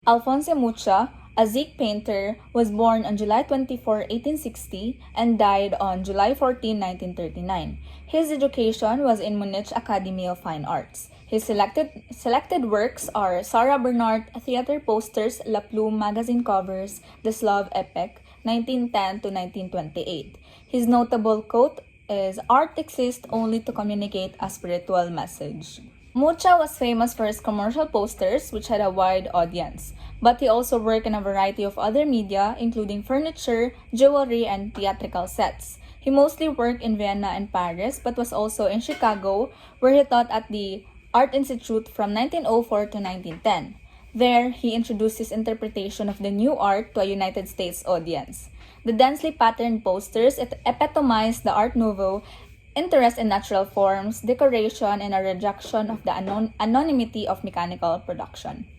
Alphonse Mucha, a Greek painter, was born on July 24, 1860 and died on July 14, 1939. His education was in Munich Academy of Fine Arts. His selected works are Sarah Bernhardt theater posters, La Plume magazine covers, The Slav Epic, 1910 to 1928. His notable quote is, "Art exists only to communicate a spiritual message." Mucha was famous for his commercial posters, which had a wide audience, but he also worked in a variety of other media, including furniture, jewelry, and theatrical sets. He mostly worked in Vienna and Paris, but was also in Chicago, where he taught at the Art Institute from 1904 to 1910. There, he introduced his interpretation of the new art to a United States audience. The densely patterned posters epitomized the Art Nouveau interest in natural forms, decoration, and a rejection of the anonymity of mechanical production.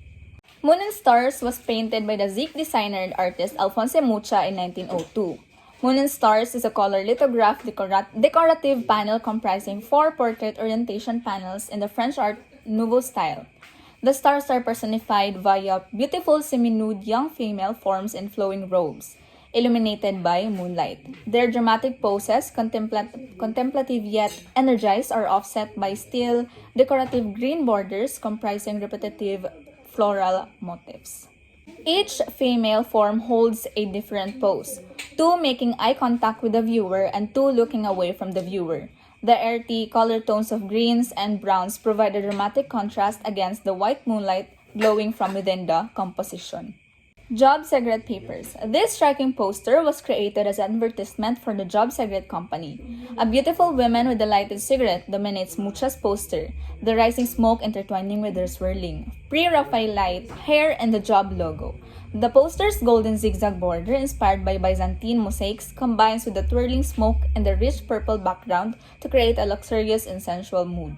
Moon and Stars was painted by the Greek designer and artist Alphonse Mucha in 1902. Moon and Stars is a color lithograph decorative panel comprising 4 portrait orientation panels in the French Art Nouveau style. The stars are personified via beautiful semi-nude young female forms in flowing robes, illuminated by moonlight. Their dramatic poses, contemplative yet energized, are offset by still, decorative green borders comprising repetitive floral motifs. Each female form holds a different pose, 2 making eye contact with the viewer and 2 looking away from the viewer. The earthy color tones of greens and browns provide a dramatic contrast against the white moonlight glowing from within the composition. Job Cigarette Papers. This striking poster was created as an advertisement for the Job Cigarette Company. A beautiful woman with a lighted cigarette dominates Mucha's poster, the rising smoke intertwining with her swirling, pre-Raphaelite hair and the Job logo. The poster's golden zigzag border, inspired by Byzantine mosaics, combines with the twirling smoke and the rich purple background to create a luxurious and sensual mood.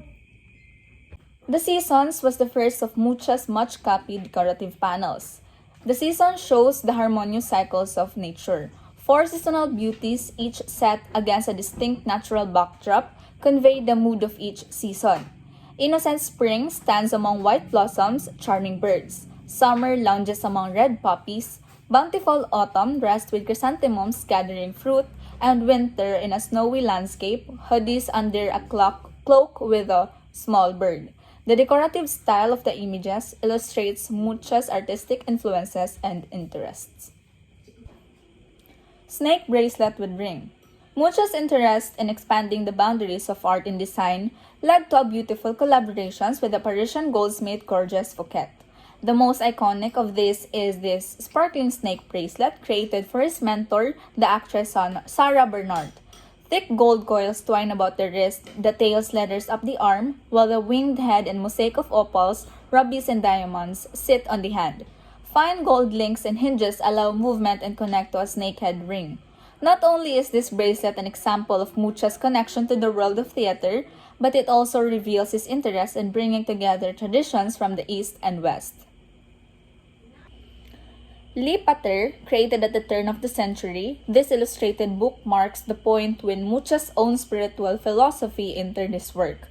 The Seasons was the first of Mucha's much-copied decorative panels. The season shows the harmonious cycles of nature. 4 seasonal beauties, each set against a distinct natural backdrop, convey the mood of each season. Innocent spring stands among white blossoms, charming birds. Summer lounges among red poppies. Bountiful autumn rests with chrysanthemums gathering fruit, and winter in a snowy landscape, hoodies under a cloak with a small bird. The decorative style of the images illustrates Mucha's artistic influences and interests. Snake Bracelet with Ring. Mucha's interest in expanding the boundaries of art and design led to beautiful collaborations with the Parisian goldsmith Georges Fouquet. The most iconic of this is this sparkling snake bracelet created for his mentor, the actress Sarah Bernhardt. Thick gold coils twine about the wrist, the tails letters up the arm, while the winged head and mosaic of opals, rubies, and diamonds sit on the hand. Fine gold links and hinges allow movement and connect to a snakehead ring. Not only is this bracelet an example of Mucha's connection to the world of theater, but it also reveals his interest in bringing together traditions from the East and West. Le Pater, created at the turn of the century, this illustrated book marks the point when Mucha's own spiritual philosophy entered his work.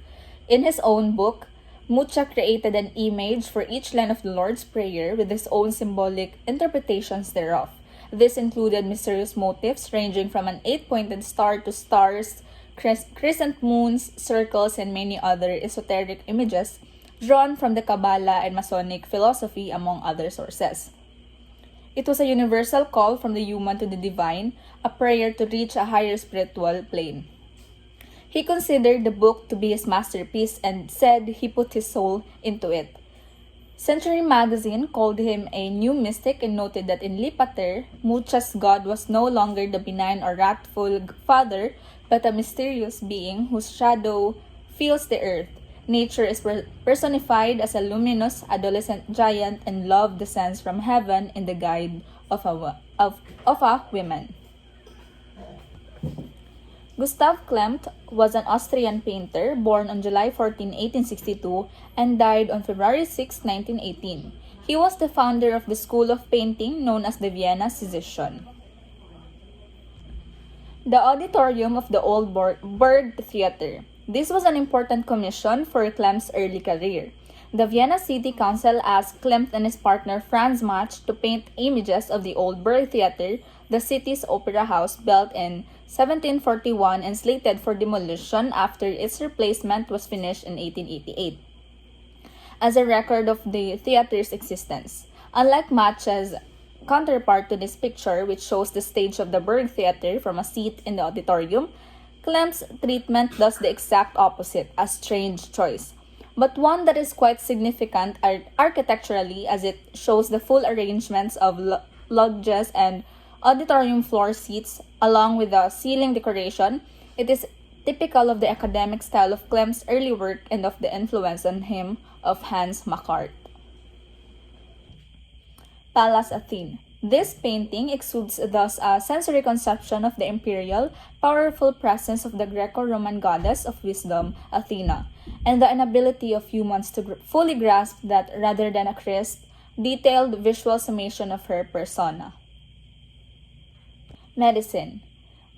In his own book, Mucha created an image for each line of the Lord's Prayer with his own symbolic interpretations thereof. This included mysterious motifs ranging from an 8-pointed star to stars, crescent moons, circles, and many other esoteric images drawn from the Kabbalah and Masonic philosophy, among other sources. It was a universal call from the human to the divine, a prayer to reach a higher spiritual plane. He considered the book to be his masterpiece and said he put his soul into it. Century magazine called him a new mystic and noted that in Le Pater, Mucha's God was no longer the benign or wrathful father, but a mysterious being whose shadow fills the earth. Nature is personified as a luminous adolescent giant, and love descends from heaven in the guide of a woman. Gustav Klimt was an Austrian painter born on July 14, 1862 and died on February 6, 1918. He was the founder of the school of painting known as the Vienna Secession. The auditorium of the Old Burg Theater. This was an important commission for Klimt's early career. The Vienna City Council asked Klimt and his partner Franz Mach to paint images of the old Burg Theater, the city's opera house built in 1741 and slated for demolition after its replacement was finished in 1888. As a record of the theater's existence, unlike Mach's counterpart to this picture, which shows the stage of the Burg Theater from a seat in the auditorium, Klimt's treatment does the exact opposite, a strange choice, but one that is quite significant architecturally as it shows the full arrangements of loggias and auditorium floor seats along with the ceiling decoration. It is typical of the academic style of Klimt's early work and of the influence on him of Hans Macart. Pallas Athene. This painting exudes thus a sensory conception of the imperial, powerful presence of the Greco-Roman goddess of wisdom, Athena, and the inability of humans to fully grasp that rather than a crisp, detailed visual summation of her persona. Medicine.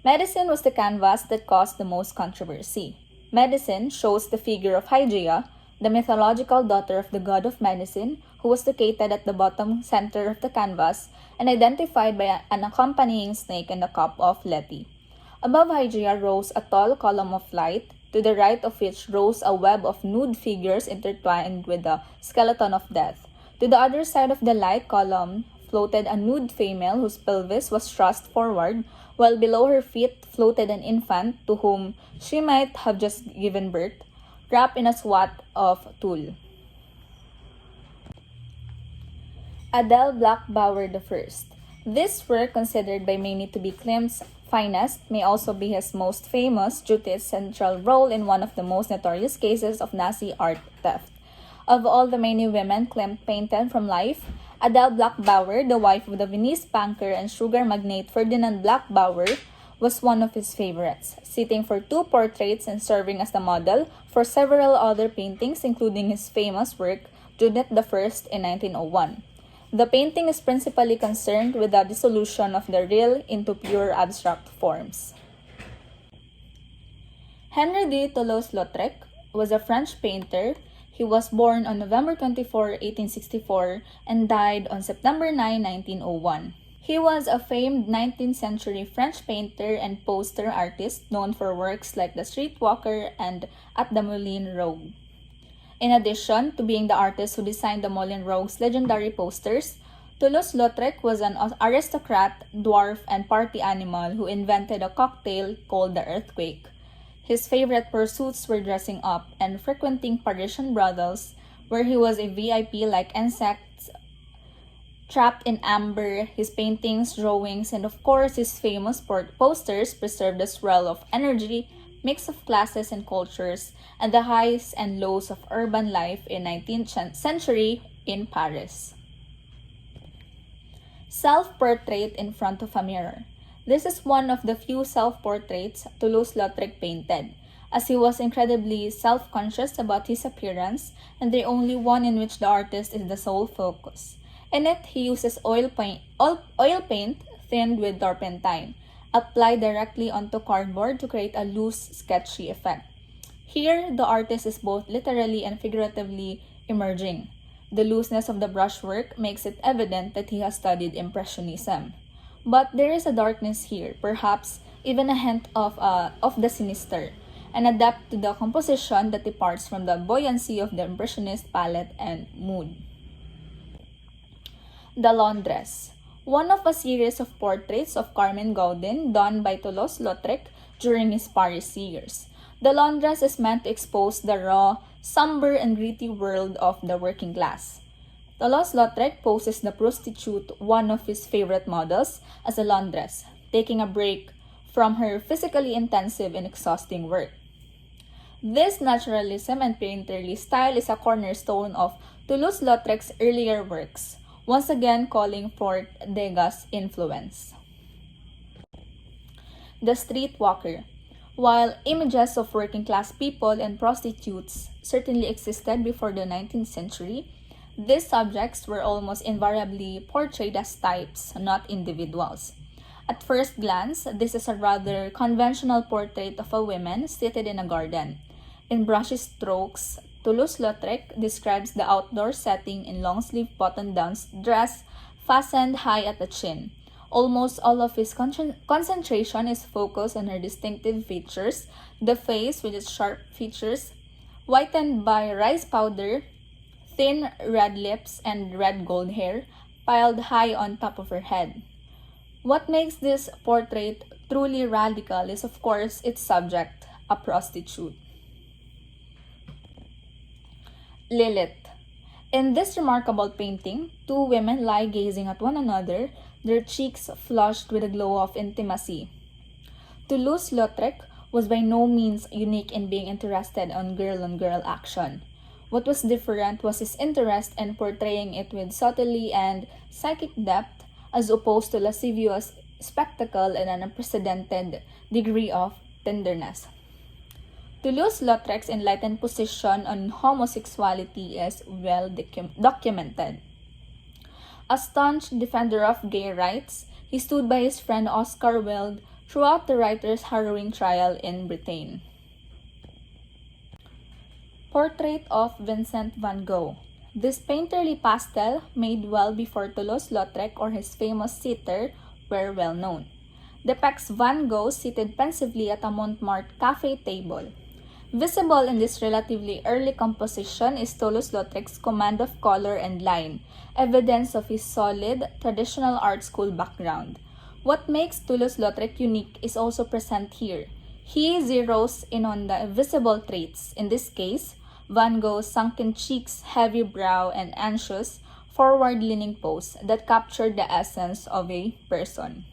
Medicine was the canvas that caused the most controversy. Medicine shows the figure of Hygeia, the mythological daughter of the god of medicine, who was located at the bottom center of the canvas and identified by an accompanying snake and a cup of Lethe. Above Hygeia rose a tall column of light, to the right of which rose a web of nude figures intertwined with the skeleton of death. To the other side of the light column floated a nude female whose pelvis was thrust forward, while below her feet floated an infant to whom she might have just given birth, wrapped in a swathe of tulle. Adele Blackbauer I. This work, considered by many to be Klimt's finest, may also be his most famous due to its central role in one of the most notorious cases of Nazi art theft. Of all the many women Klimt painted from life, Adele Blackbauer, the wife of the Viennese banker and sugar magnate Ferdinand Blackbauer, was one of his favorites, sitting for 2 portraits and serving as the model for several other paintings, including his famous work, Judith I in 1901. The painting is principally concerned with the dissolution of the real into pure abstract forms. Henri de Toulouse-Lautrec was a French painter. He was born on November 24, 1864 and died on September 9, 1901. He was a famed 19th century French painter and poster artist known for works like The Streetwalker and At the Moulin Rouge. In addition to being the artist who designed the Moulin Rouge's legendary posters, Toulouse-Lautrec was an aristocrat, dwarf, and party animal who invented a cocktail called the earthquake. His favorite pursuits were dressing up and frequenting Parisian brothels, where he was a VIP like insects trapped in amber. His paintings, drawings, and of course his famous posters preserved the swirl of energy, mix of classes and cultures, and the highs and lows of urban life in 19th century in Paris. Self-portrait in front of a mirror. This is one of the few self-portraits Toulouse-Lautrec painted, as he was incredibly self-conscious about his appearance and the only one in which the artist is the sole focus. In it, he uses oil paint thinned with turpentine, applied directly onto cardboard to create a loose, sketchy effect. Here, the artist is both literally and figuratively emerging. The looseness of the brushwork makes it evident that he has studied Impressionism. But there is a darkness here, perhaps even a hint of the sinister, and a depth to the composition that departs from the buoyancy of the Impressionist palette and mood. The Laundress. One of a series of portraits of Carmen Gaudin done by Toulouse-Lautrec during his Paris years. The Laundress is meant to expose the raw, somber, and gritty world of the working class. Toulouse-Lautrec poses the prostitute, one of his favorite models, as a laundress, taking a break from her physically intensive and exhausting work. This naturalism and painterly style is a cornerstone of Toulouse-Lautrec's earlier works, once again calling forth Degas' influence. The Streetwalker. While images of working-class people and prostitutes certainly existed before the 19th century, these subjects were almost invariably portrayed as types, not individuals. At first glance, this is a rather conventional portrait of a woman seated in a garden. In brushy strokes, Toulouse-Lautrec describes the outdoor setting in long-sleeve button-down dress fastened high at the chin. Almost all of his concentration is focused on her distinctive features, the face with its sharp features, whitened by rice powder, thin red lips, and red gold hair piled high on top of her head. What makes this portrait truly radical is, of course, its subject, a prostitute. Lilith. In this remarkable painting, two women lie gazing at one another, their cheeks flushed with a glow of intimacy. Toulouse-Lautrec was by no means unique in being interested on girl-on-girl action. What was different was his interest in portraying it with subtlety and psychic depth, as opposed to lascivious spectacle and an unprecedented degree of tenderness. Toulouse-Lautrec's enlightened position on homosexuality is well documented. A staunch defender of gay rights, he stood by his friend Oscar Wilde throughout the writer's harrowing trial in Britain. Portrait of Vincent van Gogh. This painterly pastel, made well before Toulouse-Lautrec or his famous sitter were well known, depicts Van Gogh seated pensively at a Montmartre cafe table. Visible in this relatively early composition is Toulouse-Lautrec's command of color and line, evidence of his solid, traditional art school background. What makes Toulouse-Lautrec unique is also present here. He zeroes in on the visible traits, in this case, Van Gogh's sunken cheeks, heavy brow, and anxious, forward-leaning pose that captured the essence of a person.